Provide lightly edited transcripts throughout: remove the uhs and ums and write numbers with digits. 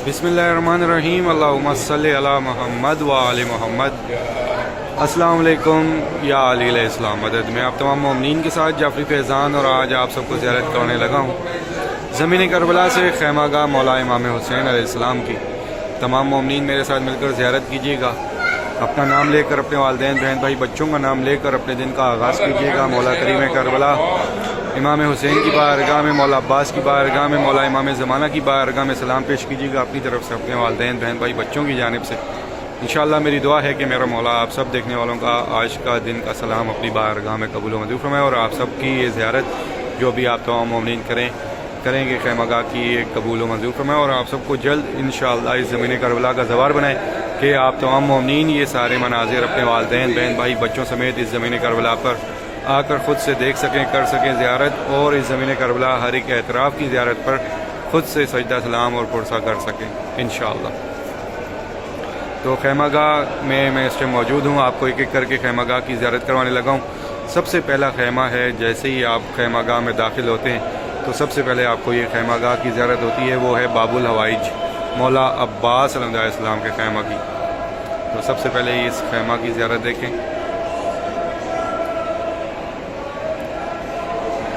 बिस्मिल्लाहिर्रहमानिर्रहीम अल्लाहुम्मा सल्लि अला मुहम्मद व आले मोहम्मद। अस्सलाम वालेकुम या अली इस्लाम मदद। मैं आप तमाम मोमिनीन के साथ जाफरी फैज़ान और आज आप सबको ज़ियारत करने लगा हूँ ज़मीन करबला से खैमागाह मौला इमाम हुसैन अलैहिस्सलाम की। तमाम मोमिनीन मेरे साथ मिलकर ज़ियारत कीजिएगा। अपना नाम लेकर, अपने वालिदैन, बहन भाई, बच्चों का नाम लेकर अपने दिन का आगाज़ कीजिएगा। मौला करीम करबला इमाम हुसैन की बारगाह में, मौला अब्बास की बारगाह में, मौला इमाम ज़माना की बारगाह में सलाम पेश कीजिएगा अपनी तरफ से, अपने वालिदैन, बहन भाई, बच्चों की जानिब से। इंशाअल्लाह मेरी दुआ है कि मेरा मौला आप सब देखने वालों का आज का दिन का सलाम अपनी बारगाह में कबूल मंजूर फरमाए और आप सब की ये ज़ियारत जो भी आप तमाम मोमिनीन करेंगे खैमागाह की ये कबूल मंजूर फरमाए और आप सबको जल्द इंशाअल्लाह इस ज़मीन करबला का ज़वार बनाए कि आप तमाम मोमिनीन ये सारे मनाज़िर अपने वालिदैन, बहन भाई, बच्चों समेत इस ज़मीन करबला पर आकर ख़ुद से देख सकें, कर सकें ज़ियारत और इस ज़मीन करबला हर एक एतराफ़ की ज़ियारत पर ख़ुद से सजदा सलाम और पुरसा कर सकें इंशाअल्लाह। तो खैमागाह में मैं इस टाइम मौजूद हूँ, आपको एक एक करके खैमागाह की ज़ियारत करवाने लगा हूँ। सबसे पहला खैमा है, जैसे ही आप खैमागाह में दाखिल होते हैं तो सबसे पहले आपको ये खैमागाह की ज़ियारत होती है, वो है बाबुल हवाइज मौला अब्बास अलैहिस्सलाम के खैमा की। तो सबसे पहले इस खैमा की ज़ियारत देखें।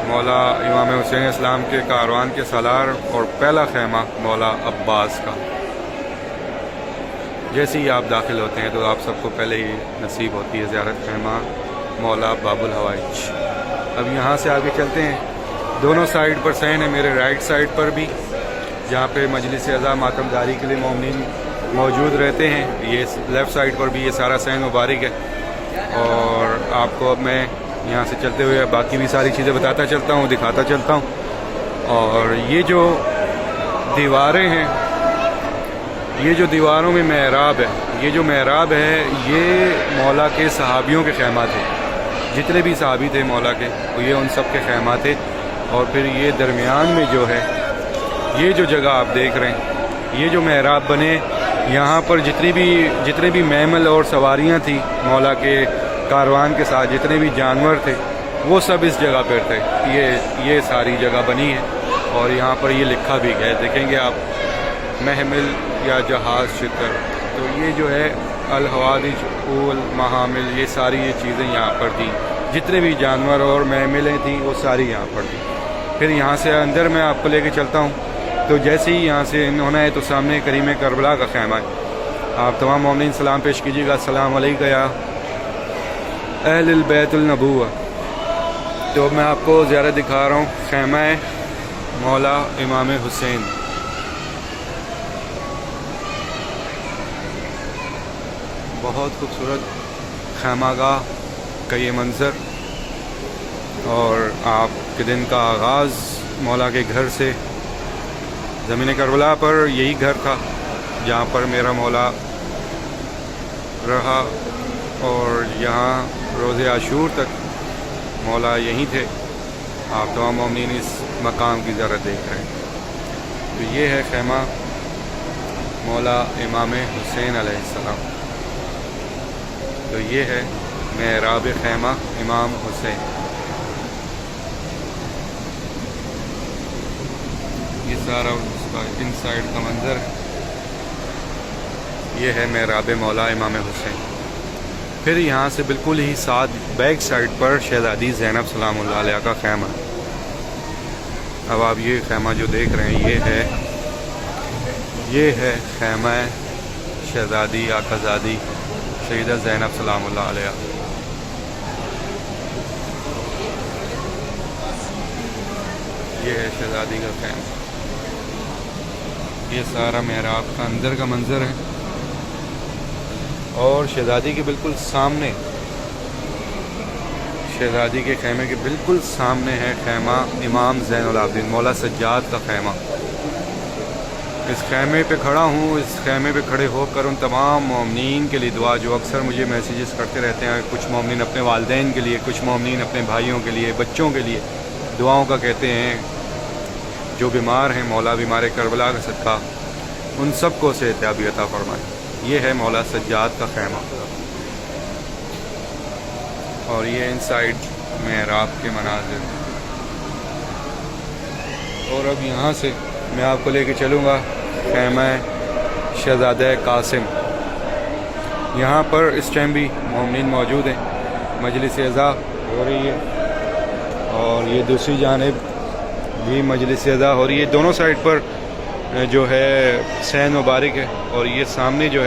मौला इमाम हुसैन इस्लाम के कारवान के सालार और पहला खैमा मौला अब्बास का। जैसे ही आप दाखिल होते हैं तो आप सबको पहले ही नसीब होती है ज़ियारत खैमा मौला बाबुल हवाइज। अब यहाँ से आगे चलते हैं। दोनों साइड पर सहन है, मेरे राइट साइड पर भी जहाँ पे मजलिस अज़ा मातमदारी के लिए मोमिनीन मौजूद रहते हैं, ये लेफ़्ट साइड पर भी ये सारा सहन मुबारक है। और आपको अब मैं यहाँ से चलते हुए बाकी भी सारी चीज़ें बताता चलता हूँ, दिखाता चलता हूँ। और ये जो दीवारें हैं, ये जो दीवारों में मेहराब है, ये जो मेहराब है ये मौला के सहाबियों के खैमा थे। जितने भी सहाबी थे मौला के, ये उन सब के खैमा थे। और फिर ये दरमियान में जो है, ये जो जगह आप देख रहे हैं, ये जो मेहराब बने, यहाँ पर जितने भी महमल और सवारियाँ थी मौला के कारवान के साथ, जितने भी जानवर थे वो सब इस जगह पर थे। ये सारी जगह बनी है और यहाँ पर ये लिखा भी गया है, देखेंगे आप, महमिल या जहाज़ शितर। तो ये जो है अल हवादिज उल महामिल, ये सारी ये चीज़ें यहाँ पर थी। जितने भी जानवर और महमिलें थी वो सारी यहाँ पर थी। फिर यहाँ से अंदर मैं आपको लेके चलता हूँ। तो जैसे ही यहाँ से होना है तो सामने करीम करबला का खैमा है। आप तमाम मोमिनीन सलाम पेश कीजिएगा। अस्सलाम अलैका या अहलुल बैतुल नबुव्वा। तो मैं आपको ज़ियारत दिखा रहा हूँ, खैमा है मौला इमाम हुसैन। बहुत खूबसूरत खैमागाह का ये मंज़र। और आपके दिन का आगाज़ मौला के घर से। ज़मीन करबला पर यही घर था जहाँ पर मेरा मौला रहा और यहाँ रोज़े आशूर तक मौला यहीं थे। आप तमाम मोमिनीन इस मकाम की ज़ियारत देख रहे हैं। तो ये है खैमा मौला इमाम हुसैन अलैहिस्सलाम। तो ये है मेहराब खैमा इमाम हुसैन। ये सारा उसका इनसाइड का मंज़र है। ये है मेहराब मौला इमाम हुसैन। फिर यहाँ से बिल्कुल ही साथ बैक साइड पर शहज़ादी ज़ैनब सलामुल्लाह अलैहा का खैमा। अब आप ये खैमा जो देख रहे हैं ये है खैमा शहज़ादी आकाज़ादी सैयदा ज़ैनब सलामुल्लाह अलैहा। ये है शहज़ादी का खैमा। ये सारा मेहराब का अंदर का मंज़र है। और शहज़ादी के बिल्कुल सामने, शहज़ादी के खैमे के बिल्कुल सामने है खैमा इमाम ज़ैनुल आबिदीन मौला सज्जाद का खैमा। इस खैमे पे खड़ा हूँ। इस खैमे पे खड़े होकर उन तमाम मोमिनीन के लिए दुआ, जो अक्सर मुझे मैसेजेस करते रहते हैं, कुछ मोमिनीन अपने वालिदैन के लिए, कुछ मोमिनीन अपने भाइयों के लिए, बच्चों के लिए दुआओं का कहते हैं। जो बीमार हैं मौला बीमार करबला का सदका उन सब को सेहतयाबी अता फरमाए। ये है मौला सज्जाद का खैमा। और ये इनसाइड मेहराब के मनाज़िर। और अब यहाँ से मैं आपको लेके चलूँगा खैमा शहज़ादा कासिम। यहाँ पर इस टाइम भी मोमिनीन मौजूद हैं, मजलिस अज़ा हो रही है और ये दूसरी जानिब भी मजलिस अज़ा हो रही है। दोनों साइड पर जो है सैन मुबारक है और ये सामने जो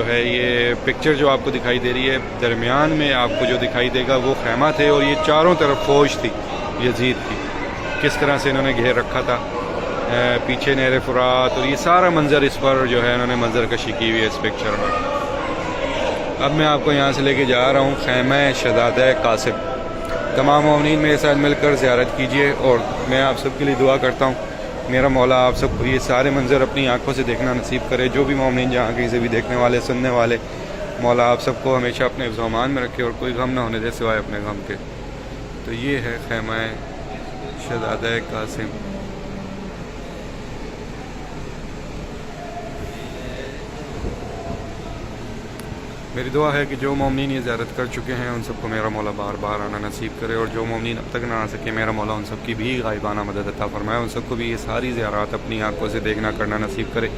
है ये पिक्चर जो आपको दिखाई दे रही है, दरमियान में आपको जो दिखाई देगा वो खैमा थे और ये चारों तरफ फौज थी यजीद की। किस तरह से इन्होंने घेर रखा था, पीछे नहर फुरात और ये सारा मंज़र इस पर जो है इन्होंने मंजर कशी की हुई है इस पिक्चर में। अब मैं आपको यहाँ से लेके जा रहा हूँ खैमा शहज़ादा कासिम। तमाम मोमिनीन मेरे साथ मिलकर ज़ियारत कीजिए और मैं आप सब के लिए दुआ करता हूँ मेरा मौला आप सबको ये सारे मंज़र अपनी आंखों से देखना नसीब करे। जो भी मोमिनीन जहाँ कहीं से भी देखने वाले सुनने वाले, मौला आप सबको हमेशा अपने ज़मान में रखे और कोई गम ना होने दे सिवाय अपने गम के। तो ये है खैमा शहज़ादा कासिम। मेरी दुआ है कि जो मोमिनीन ये ज़ियारत कर चुके हैं उन सबको मेरा मौला बार बार आना नसीब करे और जो मोमिनीन अब तक ना आ सके मेरा मौला उन सबकी भी गायबाना मदद अता फरमाए, उन सबको भी ये सारी ज़ियारत अपनी आंखों से देखना करना नसीब करे।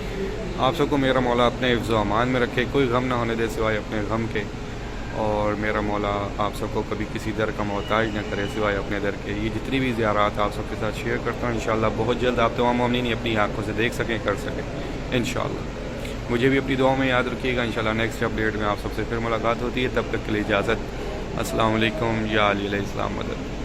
आप सबको मेरा मौला अपने हिफ्ज़ व अमान में रखे, कोई गम ना होने दे सिवाय अपने गम के, और मेरा मौला आप सबको कभी किसी दर का मोहताज न करे सिवाय अपने दर के। ये जितनी भी ज़ियारत आप सबके साथ शेयर करता हूँ इंशाअल्लाह बहुत जल्द आप तमाम मोमिनीन अपनी आंखों से देख सकें, कर सकें इंशाअल्लाह। मुझे भी अपनी दुआओं में याद रखिएगा। इंशाल्लाह नेक्स्ट अपडेट में आप सबसे फिर मुलाकात होती है, तब तक के लिए इजाज़त। अस्सलाम वालेकुम। या अली अलैहिस्सलाम मदद।